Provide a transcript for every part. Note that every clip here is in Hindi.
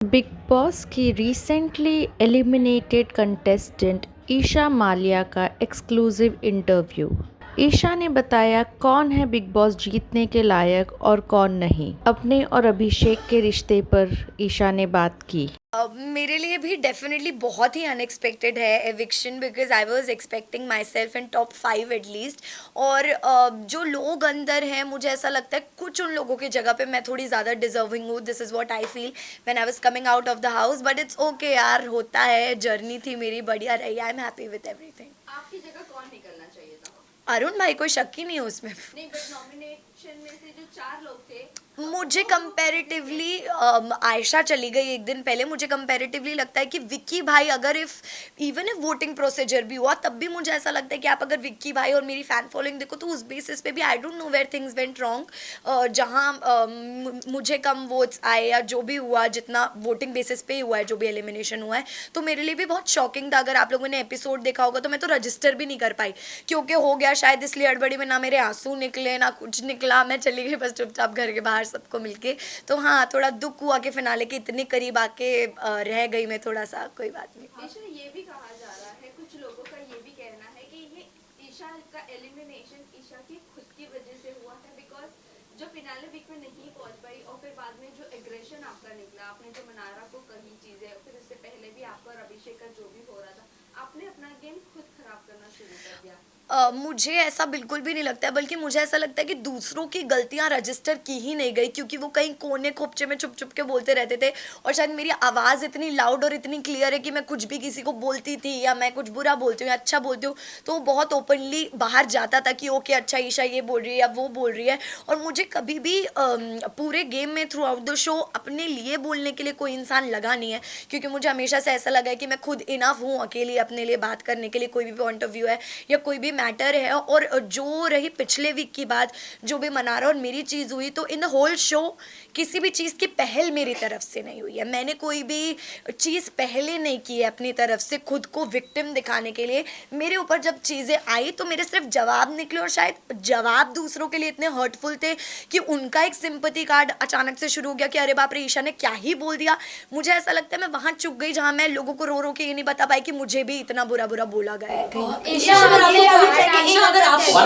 बिग बॉस की recently eliminated contestant Isha Maliya का एक्सक्लूसिव इंटरव्यू। ईशा ने बताया कौन है बिग बॉस जीतने के लायक और कौन नहीं। अपने और अभिषेक के रिश्ते पर ईशा ने बात की। मेरे लिए भी डेफिनेटली बहुत ही अनएक्सपेक्टेड है eviction, because I was expecting my self in top 5 at least. और जो लोग अंदर हैं, मुझे ऐसा लगता है कुछ उन लोगों की जगह पे मैं थोड़ी ज़्यादा डिजर्विंग हूँ। This is what I feel when I was coming out of the house, but it's okay यार, होता है, जर्नी थी मेरी, बढ़िया रही, I am happy with everything. आपकी जगह कौन निकलना चाहिए था? अरुण भाई, कोई शक ही नहीं है उसमें। नहीं, बट नॉमिनेशन में से जो 4 लोग थे, मुझे कंपैरेटिवली आयशा चली गई एक दिन पहले। मुझे कंपैरेटिवली लगता है कि विक्की भाई, अगर इवन इफ वोटिंग प्रोसीजर भी हुआ तब भी मुझे ऐसा लगता है कि आप अगर विक्की भाई और मेरी फैन फॉलोइंग देखो तो उस बेसिस पे भी I don't know where things went wrong. जहाँ मुझे कम वोट्स आए या जो भी हुआ, जितना वोटिंग बेसिस पे ही हुआ है, जो भी एलिमिनेशन हुआ है, तो मेरे लिए भी बहुत शॉकिंग था। अगर आप लोगों ने एपिसोड देखा होगा तो मैं तो रजिस्टर भी नहीं कर पाई, क्योंकि हो गया शायद इसलिए हड़बड़ी में, ना मेरे आंसू निकले ना कुछ निकला, मैं चली गई बस चुपचाप घर के बाहर सबको मिलके। तो हाँ, थोड़ा दुख हुआ कि फिनाले के इतने करीब आके रह गई मैं थोड़ा सा। कोई बात नहीं। ईशा, ये भी कहा जा रहा है, कुछ लोगों का ये भी कहना है कि ये ईशा का एलिमिनेशन ईशा की खुद की वजह से हुआ है, बिकॉज जो फिनाले वीक में नहीं पहुंच पाई और फिर बाद में जो एग्रेशन आपका निकला, आपने जो मनारा को कही चीजें, फिर उससे पहले भी आपका और अभिषेक का जो भी हो रहा था, आपने अपना गेम खुद खराब करना शुरू कर दिया। मुझे ऐसा बिल्कुल भी नहीं लगता है, बल्कि मुझे ऐसा लगता है कि दूसरों की गलतियां रजिस्टर की ही नहीं गई, क्योंकि वो कहीं कोने खोपचे में छुप छुप के बोलते रहते थे। और शायद मेरी आवाज़ इतनी लाउड और इतनी क्लियर है कि मैं कुछ भी किसी को बोलती थी, या मैं कुछ बुरा बोलती हूँ या अच्छा बोलती हूँ, तो वो बहुत ओपनली बाहर जाता था कि ओके अच्छा, ईशा ये बोल रही है या वो बोल रही है। और मुझे कभी भी पूरे गेम में थ्रू आउट द शो अपने लिए बोलने के लिए कोई इंसान लगा नहीं है, क्योंकि मुझे हमेशा से ऐसा लगा है कि मैं खुद इनफ हूँ अकेली अपने लिए बात करने के लिए, कोई भी पॉइंट ऑफ व्यू है या कोई भी मैटर है। और जो रही पिछले वीक की बात, जो भी मनारा और मेरी चीज़ हुई, तो इन द होल शो किसी भी चीज़ की पहल मेरी तरफ से नहीं हुई है। मैंने कोई भी चीज़ पहले नहीं की है अपनी तरफ से खुद को विक्टिम दिखाने के लिए। मेरे ऊपर जब चीज़ें आई तो मेरे सिर्फ जवाब निकले, और शायद जवाब दूसरों के लिए इतने हर्टफुल थे कि उनका एक सिंपैथी कार्ड अचानक से शुरू हो गया कि अरे बाप रे, ईशा ने क्या ही बोल दिया। मुझे ऐसा लगता है मैं वहाँ चुप गई जहाँ मैं लोगों को रो रो के ये नहीं बता पाई कि मुझे भी इतना बुरा बुरा बोला गया है कहीं। ईशा, अगर आपको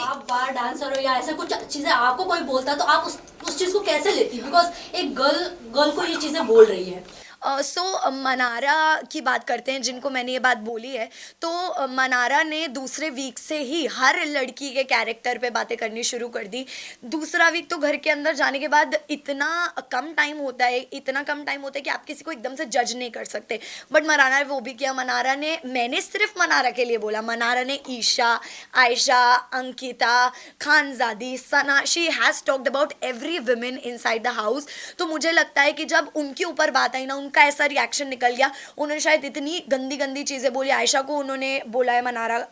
आप बार डांसर हो या ऐसा कुछ चीजें आपको कोई बोलता तो आप उस चीज को कैसे लेती, बिकॉज एक गर्ल को ये चीजें बोल रही है। मनारा की बात करते हैं, जिनको मैंने ये बात बोली है। तो मनारा ने दूसरे वीक से ही हर लड़की के कैरेक्टर पे बातें करनी शुरू कर दी। दूसरा वीक तो घर के अंदर जाने के बाद इतना कम टाइम होता है, इतना कम टाइम होता है कि आप किसी को एकदम से जज नहीं कर सकते, बट मनारा ने वो भी किया। मनारा ने, मैंने सिर्फ मनारा के लिए बोला, मनारा ने Isha, Ayesha, Ankita, Khanzaadi, Sana, she has talked about every women inside the house. तो मुझे लगता है कि जब उनके ऊपर बात आई ना, उनका ऐसा रिएक्शन निकल गया। उन्होंने शायद इतनी गंदी गंदी चीज़ें बोली। आयशा को उन्होंने बोला है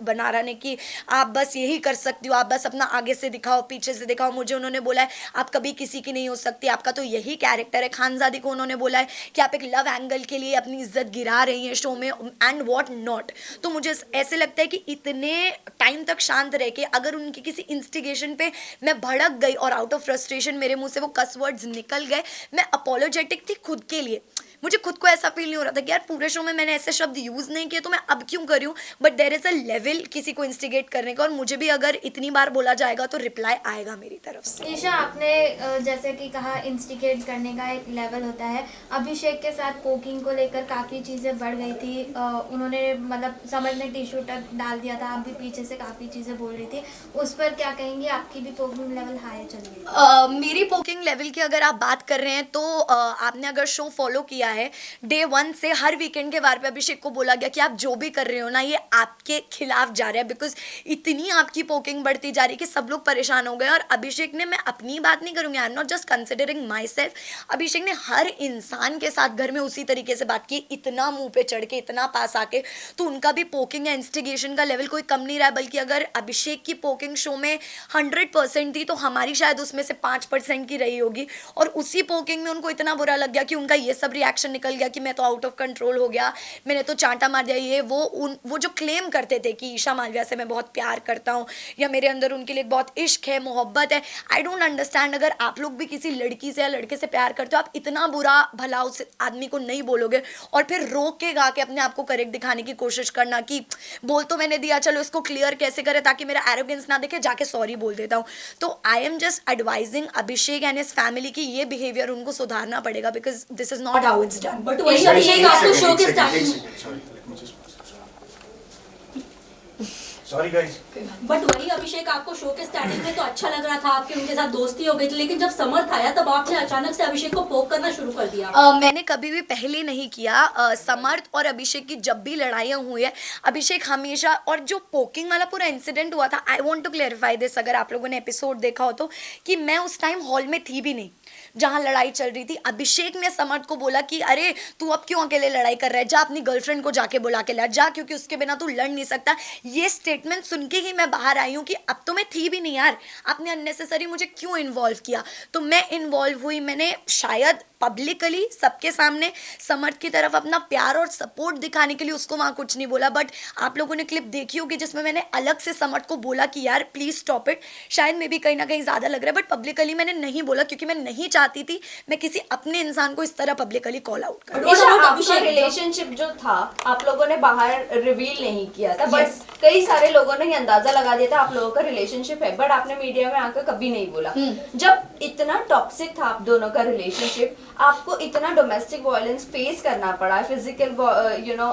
बनारा ने कि आप बस यही कर सकती हो, आप बस अपना आगे से दिखाओ, पीछे से दिखाओ। मुझे उन्होंने बोला है आप कभी किसी की नहीं हो सकती, आपका तो यही कैरेक्टर है। खानजादी को उन्होंने बोला है कि आप एक लव एंगल के लिए अपनी इज्जत गिरा रही हैं शो में, एंड वॉट नॉट। तो मुझे ऐसे लगता है कि इतने टाइम तक शांत रह के अगर उनकी किसी इंस्टिगेशन पे मैं भड़क गई और आउट ऑफ फ्रस्ट्रेशन मेरे मुंह से वो कस वर्ड्स निकल गए, मैं अपोलोजेटिक थी खुद के लिए। मुझे खुद को ऐसा फील नहीं हो रहा था कि यार पूरे शो में मैंने ऐसे शब्द यूज़ नहीं किए, तो मैं अब क्यों कर रही हूँ। But there is a level किसी को इंस्टिगेट करने का, और मुझे भी अगर इतनी बार बोला जाएगा तो रिप्लाई आएगा मेरी तरफ से। ईशा, आपने जैसे कि कहा इंस्टिगेट करने का एक लेवल होता है। अभिषेक के साथ पोकिंग को लेकर काफ़ी चीज़ें बढ़ गई थी। उन्होंने मतलब समझ में टिश्यू तक डाल दिया था, आप भी पीछे से काफ़ी चीज़ें बोल रही थी, उस पर क्या कहेंगी? आपकी भी पोकिंग लेवल हाई चल रही है। मेरी पोकिंग लेवल की अगर आप बात कर रहे हैं तो आपने अगर शो फॉलो किया है, डे 1 से हर वीकेंड के बार पे अभिषेक को बोला गया कि आप जो भी कर रहे हो ना, ये आपके खिलाफ जा रहा है, बिकॉज इतनी आपकी पोकिंग बढ़ती जा रही है कि सब लोग परेशान हो गए। और अभिषेक ने, मैं अपनी बात नहीं करूँगी, I am not just considering myself, Abhishek ने हर इंसान के साथ घर में उसी तरीके से बात की, इतना मुंह पे चढ़ के, इतना पास आके। तो उनका भी पोकिंग या इंस्टिगेशन का लेवल कोई कम नहीं रहा है, बल्कि अगर अभिषेक की पोकिंग शो में 100% थी तो हमारी शायद उसमें से 5% की रही होगी। और उसी पोकिंग में उनको इतना बुरा लग गया कि उनका ये सब रिएक्शन रिएक्शन निकल गया कि मैं तो आउट ऑफ कंट्रोल हो गया, मैंने तो चांटा मार दिया, ये वो जो क्लेम करते थे कि ईशा मालविया से मैं बहुत प्यार करता हूँ या मेरे अंदर उनके लिए बहुत इश्क है, मोहब्बत है। आई डोंट अंडरस्टैंड, अगर आप लोग भी किसी लड़की से या लड़के से प्यार करते हो, आप इतना बुरा भला उस आदमी को नहीं बोलोगे और फिर रोक के गा के अपने आप को करेक्ट दिखाने की कोशिश करना कि बोल तो मैंने दिया, चलो इसको क्लियर कैसे करें ताकि मेरा एरोगेंस ना देखे, जाके सॉरी बोल देता हूँ। तो I am just advising Abhishek and his family की ये बिहेवियर उनको सुधारना पड़ेगा, because this is not how it's done. But वही अभिषेक आपको शो के स्टार्टिंग सॉरी गाइस, बट वही अभिषेक आपको शो के स्टार्टिंग में तो अच्छा लग रहा था, आपकी उनके साथ दोस्ती हो गई थी, लेकिन जब समर्थ आया तब आपने अचानक से अभिषेक को पोक करना शुरू कर दिया। मैंने कभी भी पहले नहीं किया। समर्थ और अभिषेक की जब भी लड़ाइयाँ हुई है, अभिषेक हमेशा, और जो पोकिंग वाला पूरा इंसिडेंट हुआ था, I want to clarify this, अगर आप लोगों ने एपिसोड देखा हो तो, कि मैं उस टाइम हॉल में थी भी नहीं जहाँ लड़ाई चल रही थी। अभिषेक ने समर्थ को बोला कि अरे तू अब क्यों अकेले लड़ाई कर रहा है, जा अपनी गर्लफ्रेंड को जाके बुला के ला, जा, क्योंकि उसके बिना तू लड़ नहीं सकता। ये स्टेटमेंट सुन के ही मैं बाहर आई हूँ कि अब तो मैं थी भी नहीं यार, आपने अननेसेसरी मुझे क्यों इन्वॉल्व किया। तो मैं इन्वॉल्व हुई, मैंने शायद पब्लिकली सबके सामने समर्थ की तरफ अपना प्यार और सपोर्ट दिखाने के लिए उसको वहाँ कुछ नहीं बोला। बट आप लोगों ने क्लिप देखी होगी जिसमें मैंने अलग से समर्थ को बोला कि यार प्लीज स्टॉप इट, शायद मे भी कहीं ना कहीं ज़्यादा लग रहा है, बट पब्लिकली मैंने नहीं बोला क्योंकि मैं नहीं चाहती थी मैं किसी अपने इंसान को इस तरह पब्लिकली कॉल आउट करूं। ईशा, आपका रिलेशनशिप जो था आप लोगों ने बाहर रिवील नहीं किया था, बट कई सारे लोगों ने ये अंदाजा लगा दिया था आप लोगों का रिलेशनशिप है, बट आपने मीडिया में आकर कभी नहीं बोला। जब इतना टॉक्सिक था आप दोनों का रिलेशनशिप, आपको इतना डोमेस्टिक वायलेंस फेस करना पड़ा, फिजिकल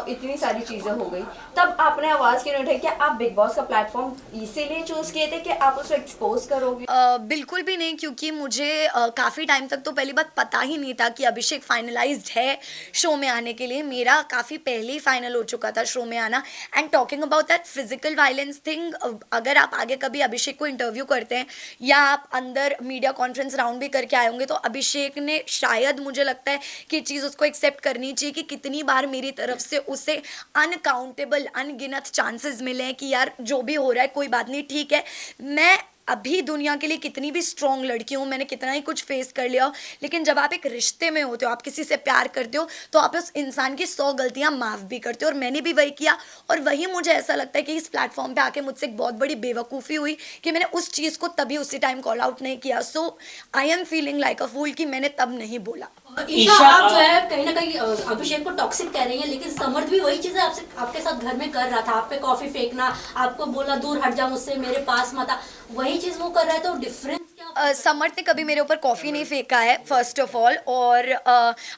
इतनी सारी चीजें हो गई, तब आपने आवाज क्यों नहीं उठाई? क्या आप बिग बॉस का प्लेटफॉर्म इसीलिए चूज किए थे कि आप उसको एक्सपोज करोगे? बिल्कुल भी नहीं, क्योंकि मुझे काफ़ी टाइम तक तो पहली बात पता ही नहीं था कि अभिषेक फाइनलाइज्ड है शो में आने के लिए। मेरा काफ़ी पहले ही फाइनल हो चुका था शो में आना। And talking about that physical violence thing, अगर आप आगे कभी अभिषेक को इंटरव्यू करते हैं या आप अंदर मीडिया कॉन्फ्रेंस राउंड भी करके आए होंगे, तो अभिषेक ने शायद, मुझे लगता है कि चीज़ उसको एक्सेप्ट करनी चाहिए कि कितनी बार मेरी तरफ से उसे अनकाउंटेबल अनगिनत चांसेस मिले हैं कि यार जो भी हो रहा है कोई बात नहीं, ठीक है, मैं अभी दुनिया के लिए कितनी भी स्ट्रॉन्ग लड़की हूँ, मैंने कितना ही कुछ फेस कर लिया हो, लेकिन जब आप एक रिश्ते में होते हो, आप किसी से प्यार करते हो, तो आप उस इंसान की 100 गलतियाँ माफ़ भी करते हो, और मैंने भी वही किया। और वही मुझे ऐसा लगता है कि इस प्लेटफॉर्म पे आके मुझसे एक बहुत बड़ी बेवकूफ़ी हुई कि मैंने उस चीज़ को तभी उसी टाइम कॉल आउट नहीं किया। So I am feeling like a fool कि मैंने तब नहीं बोला। ईशा, आप जो है कहीं ना कहीं अभिषेक को टॉक्सिक कह रही है, लेकिन समर्थ भी वही चीजें आपसे आपके साथ घर में कर रहा था, आप पे कॉफी फेंकना, आपको बोला दूर हट जा मुझसे, मेरे पास मत आ, वही चीज वो कर रहा है, तो डिफरेंस क्या? समर्थ ने कभी मेरे ऊपर कॉफ़ी नहीं फेंका है फर्स्ट ऑफ ऑल, और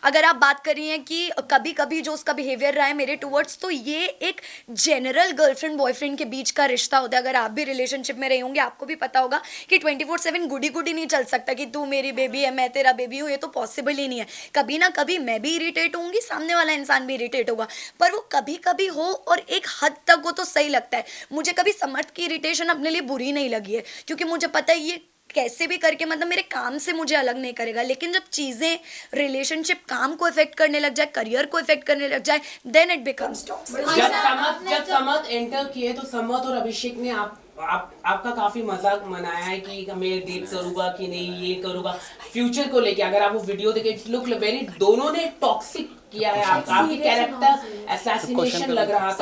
अगर आप बात कर रही हैं कि कभी कभी जो उसका बिहेवियर रहा है मेरे टूवर्ड्स, तो ये एक जनरल गर्लफ्रेंड बॉयफ्रेंड के बीच का रिश्ता होता है। अगर आप भी रिलेशनशिप में रहे होंगे आपको भी पता होगा कि 24/7 गुडी गुडी नहीं चल सकता कि तू मेरी बेबी है मैं तेरा बेबी हूँ, ये तो पॉसिबल ही नहीं है। कभी ना कभी मैं भी इरिटेट होंगी, सामने वाला इंसान भी इरिटेट होगा, पर वो कभी कभी हो और एक हद तक वो तो सही लगता है। मुझे कभी समर्थ की इरिटेशन अपने लिए बुरी नहीं लगी है, क्योंकि मुझे पता है ये कैसे भी करके मतलब मेरे काम से मुझे अलग नहीं करेगा। लेकिन जब चीज़ें रिलेशनशिप काम को इफेक्ट करने लग जाए, करियर को इफेक्ट करने लग जाए, देन इट बिकम्स टॉक्सिक। जब समर्थ एंटर किए तो समर्थ और अभिषेक ने आपका काफी मजाक मनाया है कि मैं डेट करूंगा कि नहीं, ये करूंगा फ्यूचर को लेके। अगर आप वो वीडियो देखें, लुक वेरी, दोनों ने टॉक्सिक किया है, आपकी कैरेक्टर असैसिनेशन लग रहा था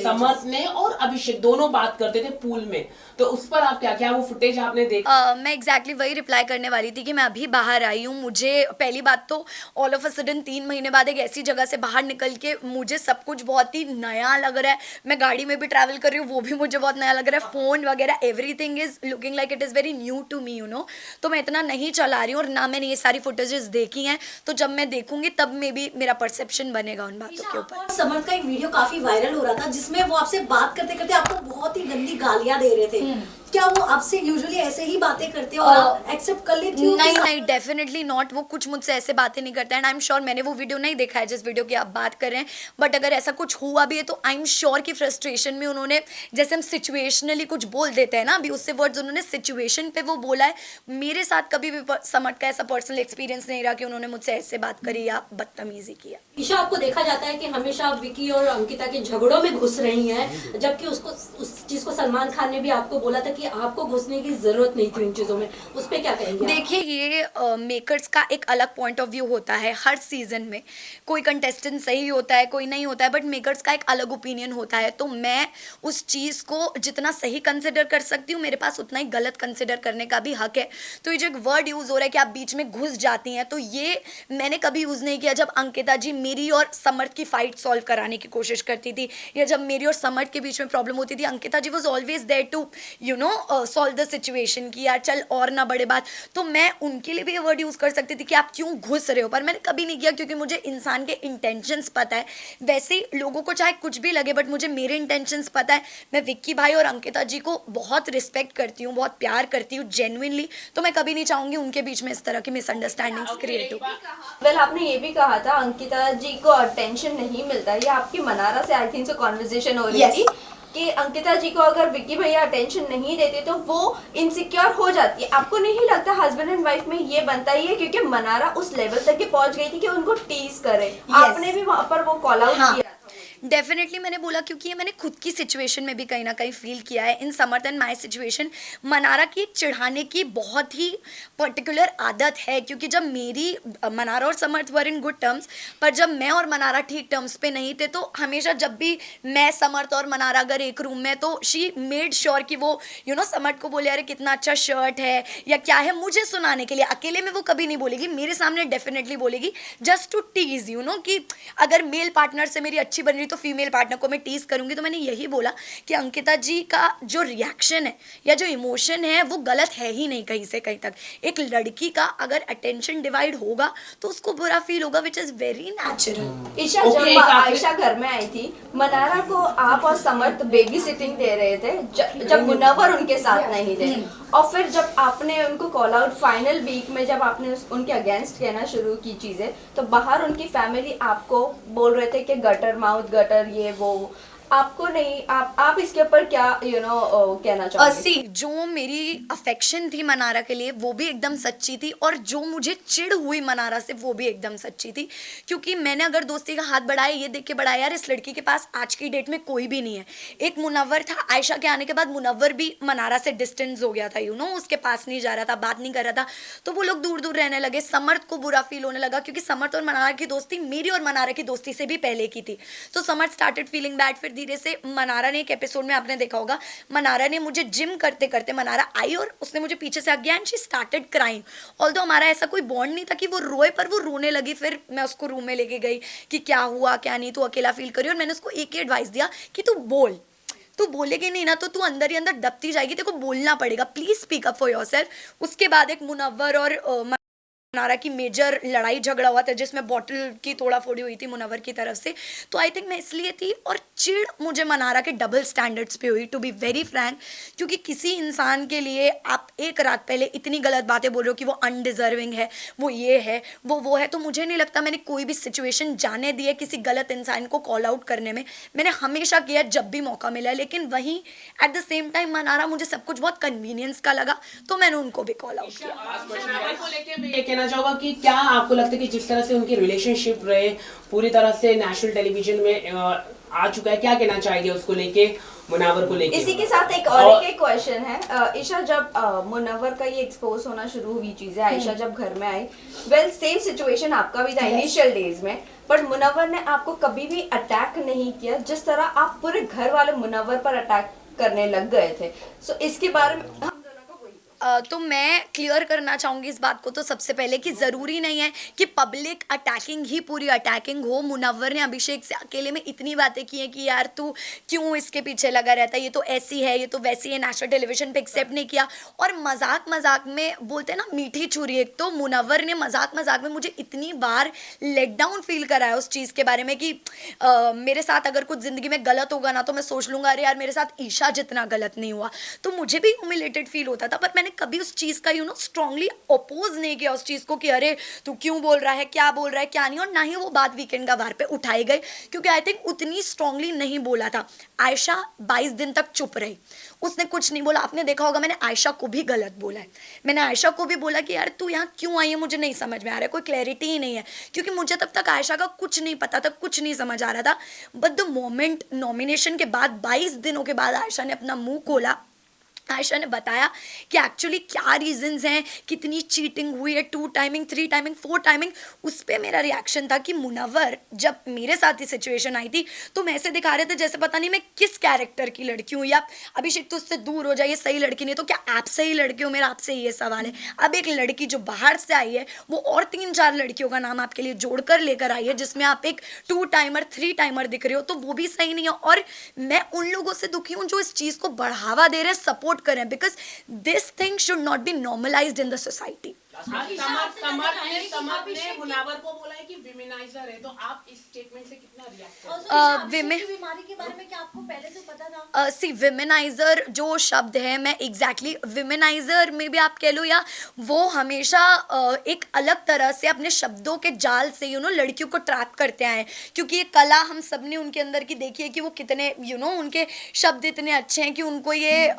समर्थ ने, और अभिषेक दोनों बात करते थे पूल में, तो उस पर आप क्या वो फुटेज आपने देखा? मैं एग्जैक्टली वही रिप्लाई करने वाली थी कि मैं अभी बाहर आई हूँ। मुझे पहली बात तो ऑल ऑफ अ सडन 3 महीने बाद एक ऐसी जगह से बाहर निकल के मुझे सब कुछ बहुत ही नया लग रहा है। मैं गाड़ी में भी ट्रैवल कर रही हूँ, वो भी मुझे बहुत नया लग रहा है, फ़ोन वगैरह everything is looking like it is very new to me, you know. तो मैं इतना नहीं चला रही हूँ और ना मैंने ये सारी फुटेजेस देखी हैं, तो जब मैं देखूंगी तब में भी मेरा परसेप्शन बनेगा उन बातों के ऊपर। समर्थ का एक वीडियो काफी वायरल हो रहा था जिसमें वो आपसे बात करते करते आपको बहुत ही गंदी गालियां दे रहे थे। क्या वो आपसे यूजुअली ऐसे ही बातें करते हैं और आप एक्सेप्ट कर लेती हो? नहीं, डेफिनेटली नॉट। वो कुछ मुझसे ऐसे बातें नहीं करता, एंड आई एम श्योर मैंने वो वीडियो नहीं देखा है जिस वीडियो की आप बात कर रहे हैं, बट अगर ऐसा कुछ हुआ भी है तो आई एम श्योर कि फ्रस्ट्रेशन में उन्होंने, जैसे हम सिचुएशनली कुछ बोल देते हैं ना, अभी उससे वर्ड्स उन्होंने सिचुएशन पे वो बोला है। मेरे साथ कभी भी समर्थ का ऐसा पर्सनल एक्सपीरियंस नहीं रहा कि उन्होंने मुझसे ऐसे बात करी या बदतमीजी किया। ईशा, आपको देखा जाता है कि हमेशा विकी और अंकिता के झगड़ों में घुस रही हैं, जबकि उसको उस चीज को सलमान खान ने भी आपको बोला था कि आपको घुसने की जरूरत नहीं थी उन चीजों में, उस पे क्या कहेंगे आप? देखिए ये मेकर्स का एक अलग पॉइंट ऑफ व्यू होता है हर सीजन में। कोई कंटेस्टेंट सही होता है, कोई नहीं होता है, बट मेकर्स का एक अलग ओपिनियन होता है। तो मैं उस चीज़ को जितना सही कंसिडर कर सकती हूँ, मेरे पास उतना ही गलत कंसिडर करने का भी हक है। तो ये जो एक वर्ड यूज़ हो रहा है कि आप बीच में घुस जाती हैं, तो ये मैंने कभी यूज़ नहीं किया। जब अंकिता जी मेरी और समर्थ की फाइट सॉल्व कराने की कोशिश करती थी, या जब मेरी और समर्थ के बीच में प्रॉब्लम होती थी, Ankita ji was always there to solve the situation कि यार चल और ना बड़े बात। तो मैं उनके लिए भी ये वर्ड यूज़ कर सकती थी कि आप क्यों घुस रहे हो, पर मैंने कभी नहीं किया, क्योंकि मुझे इंसान के इंटेंशंस पता है। वैसे ही लोगों को चाहे कुछ भी लगे, बट मुझे मेरे इंटेंशंस पता है। मैं विक्की भाई और अंकिता जी को बहुत रिस्पेक्ट करती हूँ, बहुत प्यार करती हूँ जेन्युइनली। तो मैं कभी नहीं चाहूँगी उनके बीच में इस तरह की मिसअंडरस्टैंडिंग्स क्रिएट हो। वेल आपने ये भी कहा था अंकिता जी को अटेंशन नहीं मिलता, ये आपकी मनारा से आई थिंक से कॉन्वर्जेशन हो रही Yes. थी कि अंकिता जी को अगर विक्की भैया अटेंशन नहीं देते तो वो इनसिक्योर हो जाती है। आपको नहीं लगता हस्बैंड एंड वाइफ में ये बनता ही है, क्योंकि मनारा उस लेवल तक के पहुंच गई थी कि उनको टीज करे। आपने भी वहां पर वो कॉल आउट हाँ। किया था। डेफिनेटली मैंने बोला, क्योंकि ये मैंने खुद की सिचुएशन में भी कहीं ना कहीं फील किया है। इन समर्थ एंड माई सिचुएशन मनारा की चिढ़ाने की बहुत ही पर्टिकुलर आदत है, क्योंकि जब मेरी मनारा और समर्थ वर इन गुड टर्म्स, पर जब मैं और मनारा ठीक टर्म्स पे नहीं थे, तो हमेशा जब भी मैं समर्थ और मनारा अगर एक रूम में, तो शी मेड श्योर कि वो समर्थ को बोले अरे कितना अच्छा शर्ट है या क्या है, मुझे सुनाने के लिए। अकेले में वो कभी नहीं बोलेगी, मेरे सामने डेफिनेटली बोलेगी, जस्ट टू टीज कि अगर मेल पार्टनर से मेरी अच्छी बन रही तो फीमेल पार्टनर को मैं टीज करूंगी। तो मैंने यही बोला कि अंकिता जी का जो रिएक्शन है या जो इमोशन है वो गलत है ही नहीं कहीं से कहीं तक। एक लड़की का अगर अटेंशन डिवाइड होगा तो उसको बुरा फील होगा, which is very natural. Isha Okay, जब एक आखिरी- आयशा घर में आई थी, मनारा को आप और समर्थ बेबी सिटिंग दे रहे थे जब मुनव्वर उनके साथ नहीं थे। और फिर जब आपने उनको कॉल आउट फाइनल वीक में, जब आपने उनके अगेंस्ट कहना शुरू की चीजें, तो बाहर उनकी फैमिली आपको बोल रहे थे कि गटर माउथ गटर ये वो। आपको नहीं, आप इसके ऊपर क्या कहना चाहोगे? सी जो मेरी अफेक्शन थी मनारा के लिए वो भी एकदम सच्ची थी, और जो मुझे चिढ़ हुई मनारा से वो भी एकदम सच्ची थी। क्योंकि मैंने अगर दोस्ती का हाथ बढ़ाया, ये देख के बढ़ाया यार इस लड़की के पास आज की डेट में कोई भी नहीं है। एक मुनव्वर था, आयशा के आने के बाद मुनव्वर भी मनारा से डिस्टेंस हो गया था, उसके पास नहीं जा रहा था, बात नहीं कर रहा था, तो वो लोग दूर दूर रहने लगे। समर्थ को बुरा फील होने लगा, क्योंकि समर्थ और मनारा की दोस्ती मेरी और मनारा की दोस्ती से भी पहले की थी। तो समर्थ स्टार्टेड फीलिंग बैड। फिर धीरे से मनारा ने, एक एपिसोड में आपने देखा होगा, मनारा ने मुझे जिम करते करते मनारा आई और उसने मुझे पीछे से again she started crying. Although हमारा ऐसा कोई बॉन्ड नहीं था कि वो रोए, पर वो रोने लगी। फिर मैं उसको रूम में लेके गई कि क्या हुआ क्या नहीं, तू अकेला फील करी, और मैंने उसको एक ही एडवाइस दिया कि तू बोलेगी नहीं ना तो तू अंदर ही अंदर दबती जाएगी, तेरे को बोलना पड़ेगा, please speak up for yourself. उसके बाद एक मुनव्वर और मनारा की मेजर लड़ाई झगड़ा हुआ था, जिसमें बॉटल की तोड़ा फोड़ी हुई थी मुनव्वर की तरफ से। तो आई थिंक मैं इसलिए थी, और चिढ़ मुझे मनारा के डबल स्टैंडर्ड्स पे हुई, टू बी वेरी फ्रैंक। क्योंकि किसी इंसान के लिए आप एक रात पहले इतनी गलत बातें बोल रहे हो कि वो अनडिजर्विंग है, वो ये है वो है, तो मुझे नहीं लगता मैंने कोई भी सिचुएशन जाने दी है किसी गलत इंसान को कॉल आउट करने में। मैंने हमेशा किया जब भी मौका मिला है, लेकिन वहीं at the same time Mannara मुझे सब कुछ बहुत कन्वीनियंस का लगा, तो मैंने उनको भी कॉल आउट किया। कहना चाहूंगा कि क्या आपको लगता है कि जिस तरह से उनकी रिलेशनशिप रहे पूरी तरह से नेशनल टेलीविजन में आ चुका है, क्या कहना चाहिए उसको लेके, मुनव्वर को लेके? इसी के साथ एक क्वेश्चन है ईशा, जब मुनव्वर का ये एक्सपोज होना शुरू हुई चीजें, आयशा जब घर में आई, वेल सेम सिचुएशन आपका भी था इनिशियल डेज में, बट मुनव्वर ने आपको कभी भी अटैक नहीं किया जिस तरह आप पूरे घर वाले मुनव्वर पर अटैक करने लग गए थे। सो इसके बारे में तो मैं क्लियर करना चाहूँगी इस बात को तो सबसे पहले कि ज़रूरी नहीं है कि पब्लिक अटैकिंग ही पूरी अटैकिंग हो। मुनव्वर ने अभिषेक से अकेले में इतनी बातें की हैं कि यार तू क्यों इसके पीछे लगा रहता है, ये तो ऐसी है, ये तो वैसी है, नेशनल टेलीविजन पे एक्सेप्ट नहीं किया। और मजाक मजाक में बोलते हैं ना मीठी छुरी, एक तो मुनव्वर ने मजाक मजाक में मुझे इतनी बार लेट डाउन फील कराया उस चीज़ के बारे में कि मेरे साथ अगर कुछ ज़िंदगी में गलत होगा ना तो मैं सोच लूँगा अरे यार मेरे साथ ईशा जितना गलत नहीं हुआ, तो मुझे भी ह्यूमिलेटेड फील होता था। पर मैंने कभी उस चीज़ का स्ट्रांगली अपोज नहीं किया उस चीज़ को कि अरे तू क्यों बोल रहा है, क्या बोल रहा है, क्या नहीं। और ना ही वो बात वीकेंड का बार पे उठाई गई, क्योंकि आई थिंक उतनी स्ट्रांगली नहीं बोला था। आयशा 22 दिन तक चुप रही, उसने कुछ नहीं बोला। आपने देखा होगा मैंने आयशा को भी गलत बोला है, मैंने आयशा को भी बोला कि यार तू यहाँ क्यों आई है, मुझे नहीं समझ में आ रहा है, कोई क्लैरिटी ही नहीं है, क्योंकि मुझे तब तक आयशा का कुछ नहीं पता था, कुछ नहीं समझ आ रहा था। बट द मोमेंट नॉमिनेशन के बाद 22 दिनों के बाद आयशा ने अपना मुंह खोला आयशा ने बताया कि एक्चुअली क्या रीजंस हैं, कितनी चीटिंग हुई है, 2 टाइमिंग, 3 टाइमिंग, 4 टाइमिंग। उस पे मेरा रिएक्शन था कि मुनव्वर जब मेरे साथ ये सिचुएशन आई थी तो मैं ऐसे दिखा रहे थे जैसे पता नहीं मैं किस कैरेक्टर की लड़की हूँ, या अभिषेक तो उससे दूर हो जाइए, सही लड़की नहीं, तो क्या आप सही लड़की हो? मेरा आपसे ये सवाल है। अब एक लड़की जो बाहर से आई है वो और 3-4 लड़कियों का नाम आपके लिए जोड़कर लेकर आई है, जिसमें आप एक 2 टाइमर 3 टाइमर दिख रहे हो, तो वो भी सही नहीं है। और मैं उन लोगों से दुखी हूँ जो इस चीज़ को बढ़ावा दे रहे हैं, सपोर्ट करें, because this thing should not be normalised in the society. Samar ने मुनावर को बोला है कि विमेनाइजर है, तो आप इस स्टेटमेंट से कितना रिएक्ट विमेन बीमारी के बारे में क्या आपको पहले से पता था? सी विमेनाइजर जो शब्द है, मैं एग्जैक्टली विमेनाइजर में भी आप कह लो, या वो हमेशा एक अलग तरह से अपने शब्दों के जाल से लड़कियों को ट्रैप करते आए, क्योंकि ये कला हम सब ने उनके अंदर की देखी है कि वो कितने उनके शब्द इतने अच्छे हैं कि उनको ये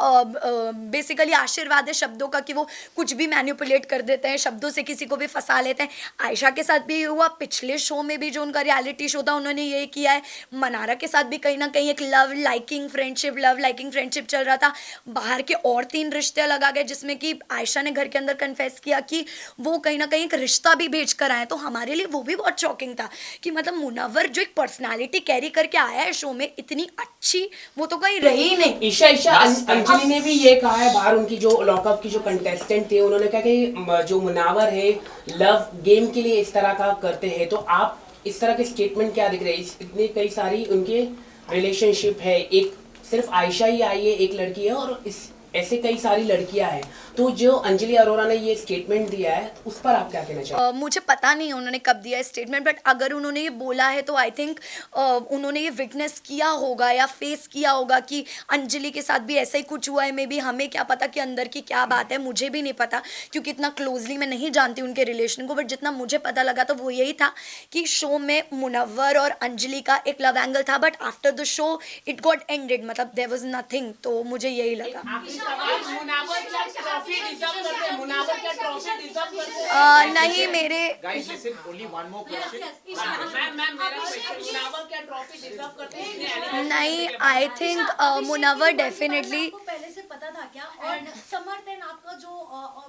बेसिकली आशीर्वाद है शब्दों का कि वो कुछ भी मैनिपुलेट कर देते हैं, शब्दों से किसी को भी फंसा लेते हैं। आयशा के साथ भी हुआ, पिछले शो में भी जो उनका रियलिटी शो था उन्होंने ये किया है। मनारा के साथ भी कहीं ना कहीं एक लव लाइकिंग फ्रेंडशिप चल रहा था। बाहर के और 3 रिश्ते लगा गए, जिसमें कि आयशा ने घर के अंदर कन्फेस किया कि वो कहीं ना कहीं एक रिश्ता भी बेच कर आए। तो हमारे लिए वो भी बहुत शॉकिंग था कि मतलब मुनव्वर जो एक पर्सनालिटी कैरी करके आया है शो में, इतनी अच्छी वो तो कहीं रही ही नहीं। ईशा अंजलि ने भी ये कहा है, बाहर उनकी जो लॉकअप की जो कंटेस्टेंट थे उन्होंने कहा कि जो मुनावर है लव गेम के लिए इस तरह का करते हैं, तो आप इस तरह के स्टेटमेंट क्या दिख रहे हैं? इतने कई सारी उनके रिलेशनशिप है, एक सिर्फ आयशा ही आई है, एक लड़की है, और ऐसे कई सारी लड़कियां हैं, तो जो अंजलि अरोरा ने ये स्टेटमेंट दिया है उस पर आप क्या कहना चाहेंगे? मुझे पता नहीं है उन्होंने कब दिया है स्टेटमेंट, बट अगर उन्होंने ये बोला है तो आई थिंक उन्होंने ये विटनेस किया होगा या फेस किया होगा कि अंजलि के साथ भी ऐसा ही कुछ हुआ है। मे बी हमें क्या पता कि अंदर की क्या बात है, मुझे भी नहीं पता क्योंकि इतना क्लोजली मैं नहीं जानती उनके रिलेशन को, बट जितना मुझे पता लगा तो वो यही था कि शो में मुनव्वर और अंजलि का एक लव एंगल था, but after the show it got ended, मतलब देयर वाज नथिंग। तो मुझे यही लगा। नहीं मेरे Guys, listen, only one more question. नहीं, आई थिंक मुनव्वर डेफिनेटली आपको पहले से पता था क्या? और समर देन आपका जो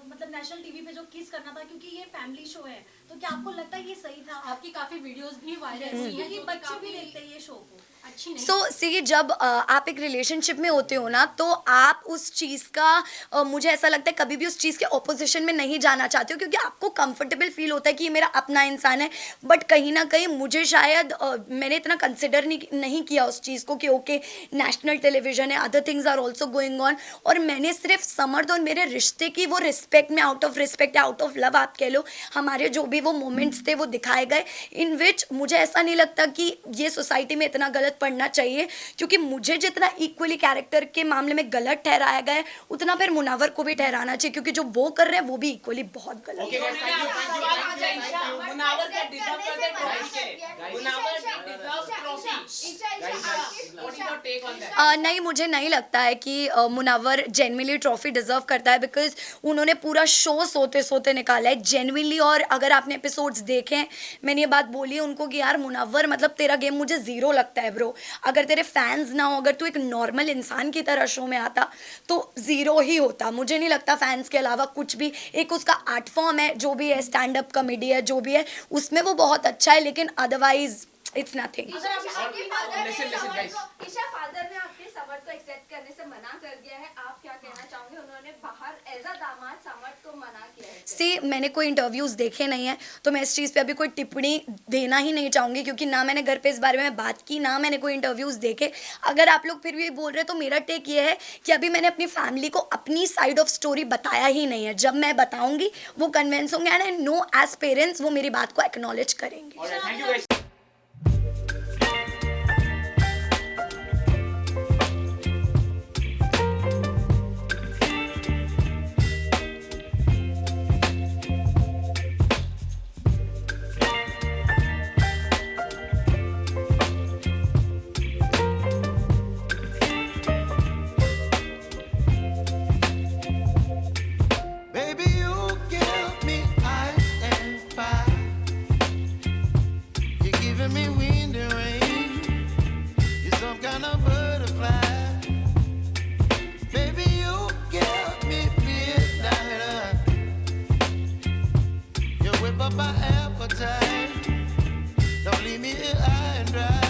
मतलब नेशनल टीवी पे जो किस करना था, क्योंकि ये फैमिली शो है, तो क्या आपको लगता है ये सही था? आपकी काफी वीडियोस भी वायरल हुई हैं कि बच्चे भी देखते हैं ये शो को, अच्छी नहीं। सो सी जब आप एक रिलेशनशिप में होते हो ना, तो आप उस चीज़ का मुझे ऐसा लगता है कभी भी उस चीज़ के ऑपोजिशन में नहीं जाना चाहते हो, क्योंकि आपको कंफर्टेबल फील होता है कि ये मेरा अपना इंसान है। बट कहीं ना कहीं मुझे शायद मैंने इतना कंसिडर नहीं किया उस चीज़ को कि ओके नेशनल टेलीविजन है, other things are also going on, और मैंने सिर्फ समर्थ और मेरे रिश्ते की वो रिस्पेक्ट में आउट ऑफ रिस्पेक्ट या आउट ऑफ लव आप कह लो, हमारे जो भी वो मोमेंट्स थे वो दिखाए गए, इन विच मुझे ऐसा नहीं लगता कि ये सोसाइटी में इतना गलत पड़ना चाहिए, क्योंकि मुझे जितना इक्वली कैरेक्टर के मामले में गलत ठहराया गया है उतना फिर मुनव्वर को भी ठहराना चाहिए, क्योंकि जो वो कर रहे हैं वो भी इक्वली बहुत गलत है। नहीं, मुझे नहीं लगता है कि मुनव्वर जेन्युइनली ट्रॉफी डिजर्व करता है, बिकॉज उन्होंने पूरा शो सोते सोते निकाला है जेन्युइनली। और अगर आपने एपिसोड्स देखे हैं, मैंने ये बात बोली है उनको कि यार मुनव्वर मतलब तेरा गेम मुझे ज़ीरो लगता है ब्रो, अगर तेरे फैंस ना हो, अगर तू एक नॉर्मल इंसान की तरह शो में आता तो ज़ीरो ही होता। मुझे नहीं लगता फैंस के अलावा कुछ भी, एक उसका आर्ट फॉर्म है जो भी है, स्टैंड अप कॉमेडी है जो भी है, उसमें वो बहुत अच्छा है, लेकिन otherwise it's nothing. Isha father ने आपके समर को एक्सेप्ट करने से मना कर दिया है, आप क्या कहना चाहोगे? उन्होंने बाहर एज अ दामाद समर को मना किया है। सी मैंने कोई इंटरव्यूज़ देखे नहीं है, तो मैं इस चीज़ पे अभी कोई टिप्पणी देना ही नहीं चाहूँगी, क्योंकि ना मैंने घर पे इस बारे में बात की, ना मैंने कोई इंटरव्यूज़ देखे। अगर आप लोग फिर भी बोल रहे हैं तो मेरा टेक ये है कि अभी मैंने अपनी फैमिली को अपनी साइड ऑफ स्टोरी बताया ही नहीं है। जब मैं बताऊँगी वो कन्विंस होंगे, and I know as parents वो मेरी बात को एक्नॉलेज करेंगे। Thank you guys. Baby, you give me ice and fire. You're giving me wind and rain. You're some kind of butterfly. Baby, you here high and dry.